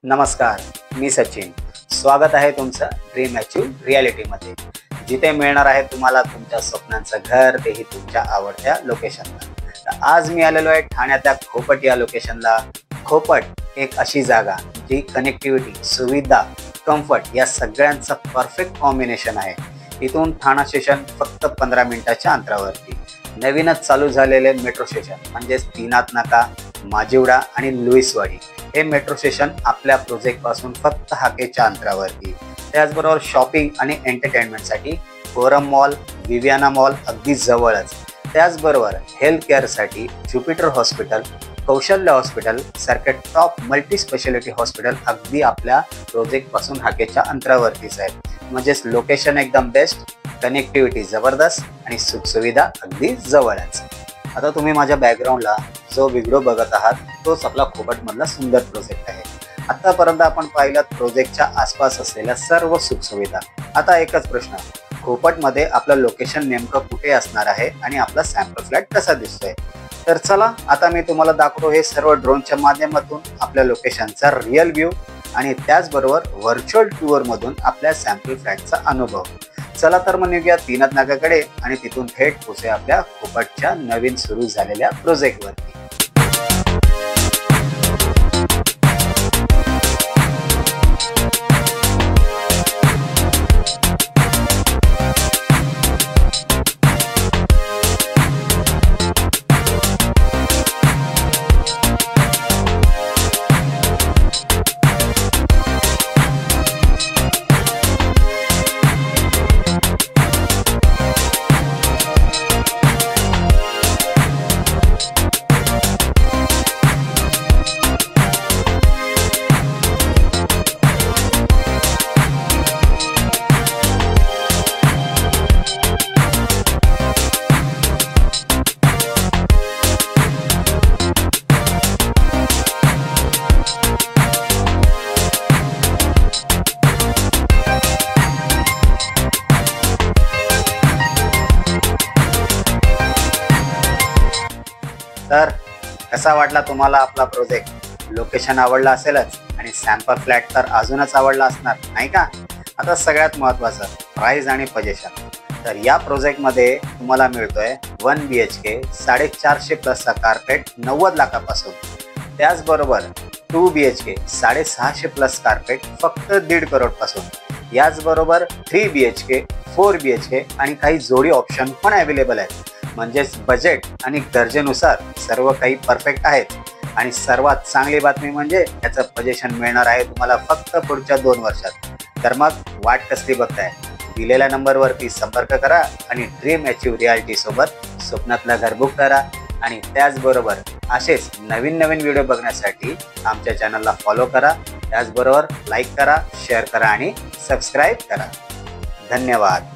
नमस्कार, मी सचिन. स्वागत आहे तुमचं ड्रीम अचीव रियालिटीमध्ये, जिथे मिळणार आहे तुम्हाला तुमच्या स्वप्नांचं घर, तेही तुमच्या आवडत्या लोकेशनला. तर आज मी आलेलो आहे ठाण्यातल्या खोपट या लोकेशनला. खोपट एक अशी जागा जी कनेक्टिव्हिटी, सुविधा, कम्फर्ट या सगळ्यांचं परफेक्ट कॉम्बिनेशन आहे. इथून ठाणा स्टेशन फक्त 15 मिनिटाच्या अंतरावरती. नवीनच चालू झालेले मेट्रो स्टेशन म्हणजेच तीनाथ नाका, माजिवडा आणि लुईसवाडी हे मेट्रो स्टेशन आपल्या प्रोजेक्टपासून फक्त हाकेच्या अंतरावरती. त्याचबरोबर शॉपिंग आणि एंटरटेनमेंटसाठी फोरम मॉल, विवियाना मॉल अगदी जवळच. त्याचबरोबर हेल्थ केअरसाठी ज्युपिटर हॉस्पिटल, कौशल्य हॉस्पिटल सारखे टॉप मल्टी स्पेशालिटी हॉस्पिटल अगदी आपल्या प्रोजेक्टपासून हाकेच्या अंतरावरतीच आहेत. म्हणजेच लोकेशन एकदम बेस्ट, कनेक्टिव्हिटी जबरदस्त आणि सुखसुविधा अगदी जवळच. आता तुम्ही माझ्या बॅकग्राऊंडला जो व्हिडिओ बघत आहात तोच आपला खोपटमधला सुंदर प्रोजेक्ट आहे. आतापर्यंत आपण पाहिलं प्रोजेक्टच्या आसपास असलेल्या सर्व सुखसुविधा. आता एकच प्रश्न, खोपटमध्ये आपलं लोकेशन नेमकं कुठे असणार आहे आणि आपला सॅम्पल फ्लॅट कसा दिसतोय? तर चला आता मी तुम्हाला दाखवतो हे सर्व ड्रोनच्या माध्यमातून आपल्या लोकेशनचा रिअल व्ह्यू आणि त्याचबरोबर व्हर्च्युअल टूरमधून आपल्या सॅम्पल फ्लॅटचा अनुभव. चला तर मग निघूया तीनाथ नाकाकडे आणि तिथून थेट पोहोचूया आपल्या खोपटच्या नवीन सुरू झालेल्या प्रोजेक्टवरती. तर कसा वाटला तुम्हाला आपला प्रोजेक्ट? लोकेशन आवडला असेलच आणि सॅम्पल फ्लॅट तर अजूनच आवडला असणार, नाही का? आता सगळ्यात महत्त्वाचं प्राइस आणि पोझिशन. तर या प्रोजेक्टमध्ये तुम्हाला मिळतोय 1 BHK 450 प्लसचा कार्पेट 90 लाखापासून. त्याचबरोबर 2 BHK 650 प्लस कार्पेट फक्त 1.5 करोडपासून. याचबरोबर 3 BHK 4 BHK आणि काही जोडी ऑप्शन पण अवेलेबल आहेत. म्हणजेच बजेट आणि गरजेनुसार सर्व काही परफेक्ट आहेत. आणि सर्वात चांगली बातमी म्हणजे याचं पोझिशन मिळणार आहे तुम्हाला फक्त पुढच्या 2 वर्षात. तर मग वाट कसली बघताय? दिलेल्या नंबरवरती संपर्क करा आणि ड्रीम अचीव रियालिटी सोबत स्वप्नातलं घर बुक करा. आणि त्याचबरोबर असेच नवीन नवीन व्हिडिओ बघण्यासाठी आमच्या चॅनलला फॉलो करा. त्याचबरोबर लाईक करा, शेअर करा आणि सबस्क्राईब करा. धन्यवाद.